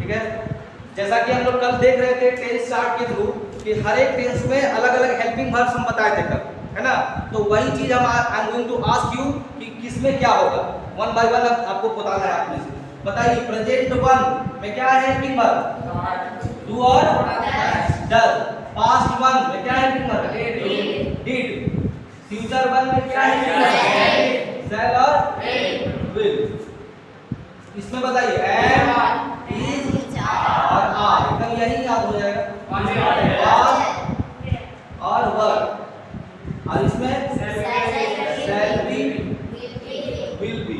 ठीक है। जैसा कि हम लोग कल देख रहे थे टेंस चार्ट के थ्रू कि हर एक टेंस में अलग अलग हेल्पिंग वर्ब्स हम बताए थे कल, है ना। तो वही चीज हम I am going to ask you कि किसमें क्या होगा, वन बाय वन आपको बताना है। आपने से बताइए प्रेजेंट वन में क्या है हेल्पिंग वर्ब, डू और डज। पास्ट वन में क्या है helping verb, did. Future one में क्या है, शैल और विल। इसमें बताइए एम, इज और आर, एकदम यही याद हो जाएगा। और वर, और इसमें शैल बी, विल बी।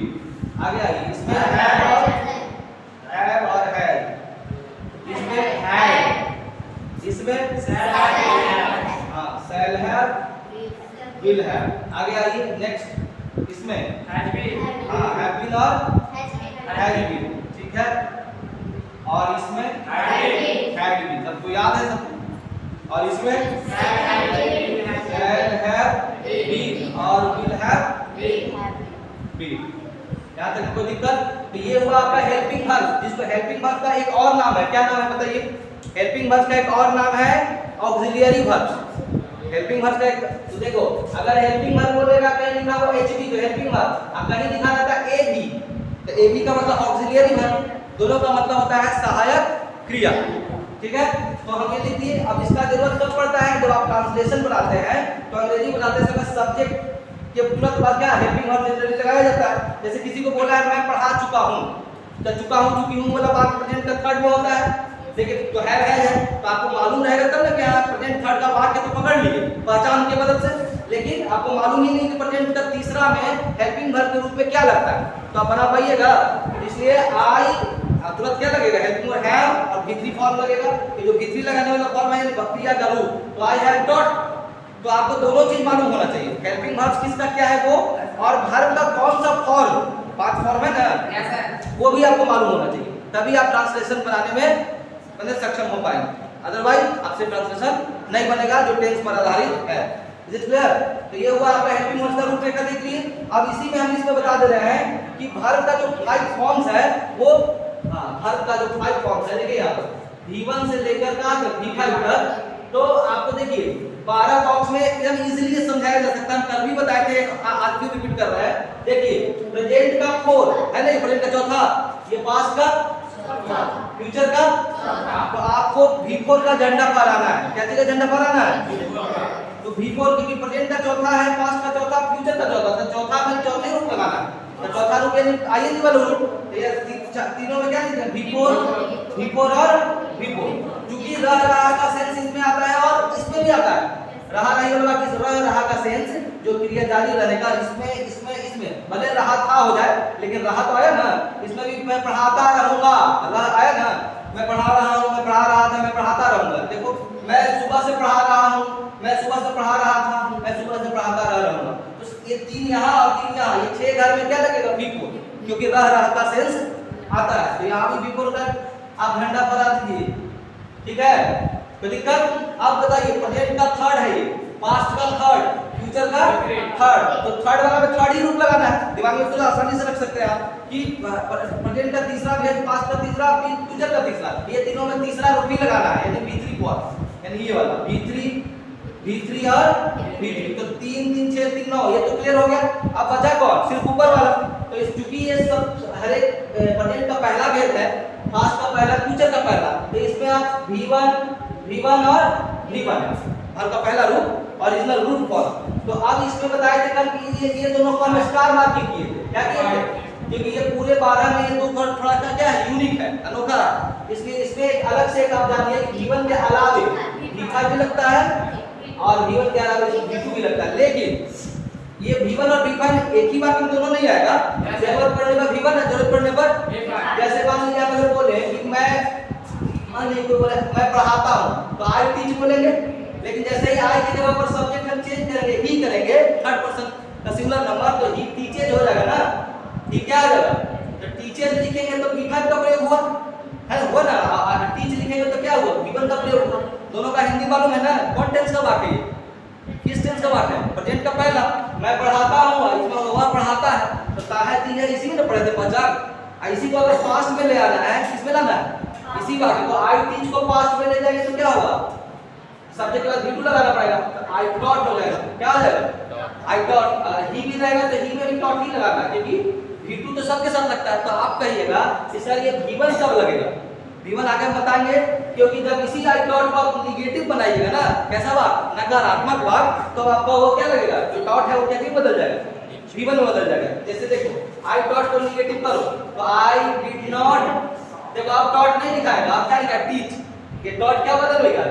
आगे आइए, इसमें हैव और हैड, इसमें हैड, इसमें हाँ शैल हैव, विल हैव। आगे आइए नेक्स्ट, इसमें हाँ हैव बीन और हैज बीन, ठीक है। और इसमें हैड बीन, सबको याद है सबको। और इसमें शैल हैव बीन और विल हैव बीन। यहाँ तक कोई दिक्कत? तो ये हुआ आपका हेल्पिंग वर्ब, जिसको हेल्पिंग वर्ब का एक और नाम है, क्या नाम है बताइए? हेल्पिंग वर्ब का एक और नाम है ऑक्सिलियरी वर्ब्स। हेल्पिंग वर्ब का एक, तो देखो अगर हेल्पिंग वर्ब बोलेगा कहीं लिखा हुआ एचबी तो हेल्पिंग वर्ब, अब कहीं लिखा रहता है एबी तो एबी का मतलब ऑक्सिलियरी वर्ब, दोनों का मतलब होता है सहायक क्रिया, ठीक है। तो हम ये लिख दिए। अब इसका जरूरत कब पड़ता है, जब आप ट्रांसलेशन बनाते हैं तो अंग्रेजी बनाते समय सब्जेक्ट के तुरंत बाद क्या हेल्पिंग वर्ब जनरली लगाया जाता है। जैसे किसी को बोला है मैं पढ़ा चुका हूँ, तो चुका हूँ चुकी हूँ मतलब आप प्रेजेंट का थर्ड में होता है, देखिए तो है तो आपको मालूम रहेगा तब ना कि हाँ प्रेजेंट थर्ड का वाक्य तो पकड़ लिए पहचान के मदद से, लेकिन आपको मालूम ही नहीं कि प्रेजेंट का तीसरा में हेल्पिंग वर्ब के रूप में क्या लगता है, तो आप बना पाइएगा। इसलिए आई तुरंत क्या लगेगा, हेल्पिंग वर्ब हैव और V3 फॉर्म लगेगा। ये जो V3 लगाने वाला फॉर्म है क्रिया का रूप, तो आई हैव डॉट। तो आपको दोनों चीज मालूम होना चाहिए, हेल्पिंग वर्ब किसका क्या है वो, और वर्ब का कौन सा फॉर्म, 5 फॉर्म है ना, वो भी आपको मालूम होना चाहिए, तभी आप ट्रांसलेशन बनाने में सक्षम हो पाएंगे। अदरवाइज आपसे ट्रांसलेशन नहीं बनेगा जो टेंस पर आधारित है। Is it clear? तो ये हुआ आपका हेल्पिंग वर्ब का रूपरेखा देख लिए। अब इसी में हम इसमें बता दे रहे हैं कि वर्ब का जो 5 फॉर्म्स है वो, वर्ब का जो 5 फॉर्म्स है देखिए यहाँ पर V1 से लेकर का V5 तक, तो आपको देखिए 12 बॉक्स में एकदम इजीली ये समझाया जा सकता है। हम कल भी बताए थे, आज भी रिपीट कर रहे हैं। देखिए प्रेजेंट का 4 है ना, प्रेजेंट का चौथा, ये पास्ट का फ्यूचर का, तो आपको V4 का झंडा फहराना है। क्या चीज का झंडा फहराना है? तो V4 क्योंकि प्रेजेंट का चौथा है, पास्ट का चौथा, फ्यूचर का चौथा, तो चौथा में चौथे रूप लगाना है। तो चौथा रूप यानी आईएनजी वाला रूप, तो ये तीनों में क्या लिखना है, V4 और V4। क्योंकि रह रहा का सेंस इसमें आता है और इसमें भी आता है। रहा नहीं वाला किस रहा का सेंस जो क्रिया जारी रहने का, इसमें भले रहा था हो जाए, लेकिन रहा तो आया ना, इसमें भी मैं पढ़ाता रहूंगा, रहा आया ना, मैं पढ़ा रहा हूँ, मैं पढ़ा रहा था, मैं पढ़ाता रहूंगा। देखो मैं सुबह से पढ़ा रहा हूँ, मैं सुबह से पढ़ा रहा था, मैं सुबह से पढ़ाता रहूंगा। तो ये 3 यहाँ और 3 यहाँ, ये 6 घर में क्या लगेगा, V4, क्योंकि रहा का सेंस आता है। तो यहाँ भी V4 का आप झंडा फहरा दीजिए, ठीक है। तो दिक्कत? अब बताइए प्रेजेंट का थर्ड है, ये पास्ट का थर्ड, फ्यूचर का थर्ड, तो थर्ड वाला में थर्ड ही रूप लगाना है। दिमाग में तो आसानी से रख सकते हैं आप कि प्रेजेंट का तीसरा भी है, पास्ट का तीसरा, फ्यूचर का तीसरा, ये तीनों में तीसरा रूप ही लगाना है, यानी V3 फॉर्म, यानी ये वाला V3 और V3। तो 3 3 6 3 9, ये तो क्लियर हो गया। अब बचा कौन, सिर्फ ऊपर वाला। तो इस चूंकि ये सब हर एक प्रेजेंट का पहला भेद है, पास्ट का पहला, फ्यूचर का पहला, तो इसमें आप V1 और V1 हर का पहला रूप, ओरिजिनल रूट फॉर्म। तो अब इसमें बताया थे कल कि ये दोनों को हम स्टार मार्किंग किए थे। क्या किए थे? क्योंकि ये पूरे 12 में ये दो थोड़ा सा क्या है, यूनिक है, अनोखा। इसलिए इसमें एक अलग से एक आप जानिए कि V1 के अलावे V5 भी लगता है और V1 के अलावे V2 भी लगता है, लेकिन ये V1 और V5 एक ही बार में दोनों नहीं आएगा। जरूरत पड़ने पर V1 है, जरूरत पड़ने पर जैसे मान लीजिए अगर बोले कि मैं पढ़ाता हूँ तो आई टीच बोलेंगे, लेकिन जैसे ही आई की जगह पर सब्जेक्ट हम चेंज करेंगे, ही करेंगे, थर्ड पर्सन का सिंगुलर नंबर, तो ही टीचेज हो जाएगा ना, ही क्या हो जाएगा, तो टीचेज लिखेंगे तो V5 का प्रयोग हुआ है, हुआ ना, टीच लिखेंगे तो क्या हुआ, V1 का प्रयोग हुआ। दोनों का हिंदी मालूम है ना, कौन टेंस का वाक्य है, किस टेंस का वाक्य है, प्रेजेंट का पहला, मैं पढ़ाता हूँ, इसमें वह पढ़ाता है, तो ताहत है इसी में ना पढ़े थे पहचान। इसी को अगर पास्ट में ले आना है, किसमें लाना है, इसी बात को आई टीच को पास्ट में ले जाएंगे तो क्या होगा, सब्जेक्ट के बाद V2 लगाना पड़ेगा, तो आई टॉट हो जाएगा, क्या हो जाएगा आई टॉट। ही भी रहेगा तो ही में भी टॉट ही लगाना है, क्योंकि V2 तो सबके साथ लगता है। तो आप कहिएगा कि सर ये V1 कब लगेगा, V1 आगे हम बताएंगे, क्योंकि जब इसी आई टॉट को आप निगेटिव बनाइएगा ना, कैसा भाग, नकारात्मक भाग, तो आपका वो क्या लगेगा, जो टॉट है वो क्या बदल जाएगा, V1 में बदल जाएगा। जैसे देखो आई टॉट को निगेटिव करो तो आई डिड नॉट, देखो आप टॉट नहीं लिखाएगा, आप क्या लिखा टीच, ये डॉट क्या बदलेगा,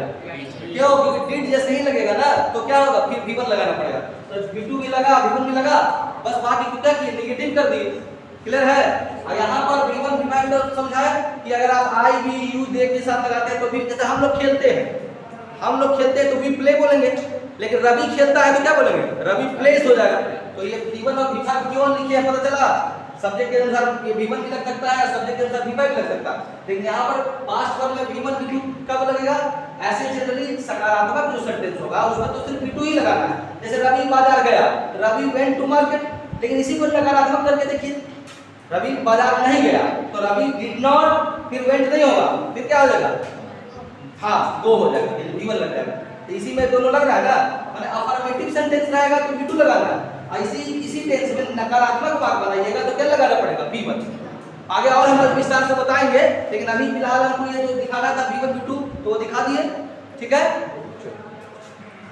क्यों, क्योंकि डिड जैसे ही लगेगा ना तो क्या होगा, फिर V1 लगाना पड़ेगा। तो V2 भी लगा, V1 भी लगा, बस बाकी को क्या किए, नेगेटिव कर दिए। क्लियर है। और यहाँ पर V1 V तो समझाए कि अगर आप आई वी यू दे के साथ लगाते हैं तो भी, जैसे हम लोग खेलते हैं तो वी प्ले बोलेंगे, लेकिन रवि खेलता है तो क्या बोलेंगे, रवि प्लेस हो जाएगा। तो ये V1 और V5 क्यों लिखे हैं पता चला, सब्जेक्ट के अनुसार ये V1 भी लग सकता है, सब्जेक्ट के अनुसार V5 भी लग सकता है, लेकिन यहाँ पर पास्ट फॉर्म में V1 V2 कब लगेगा, ऐसे जनरली सकारात्मक जो सेंटेंस होगा उसमें तो सिर्फ V2 ही लगाना है। जैसे रवि बाजार गया, रवि वेंट टू मार्केट, लेकिन इसी को नकारात्मक करके देखिए, रवि बाजार नहीं गया तो रवि डिड नॉट, फिर वेंट नहीं होगा, फिर क्या हो जाएगा, हाँ दो हो जाएगा, V1 लग जाएगा। तो इसी में दोनों लग रहा है ना, माने अफर्मेटिव सेंटेंस रहेगा तो V2 लगाना है, इसी टेंस में नकारात्मक वाक्य बनाइएगा तो क्या लगाना पड़ेगा, V1। आगे और हम विस्तार से बताएंगे, लेकिन अभी फिलहाल हमको ये जो दिखाना था V1 V2 तो वो दिखा दिए, ठीक है।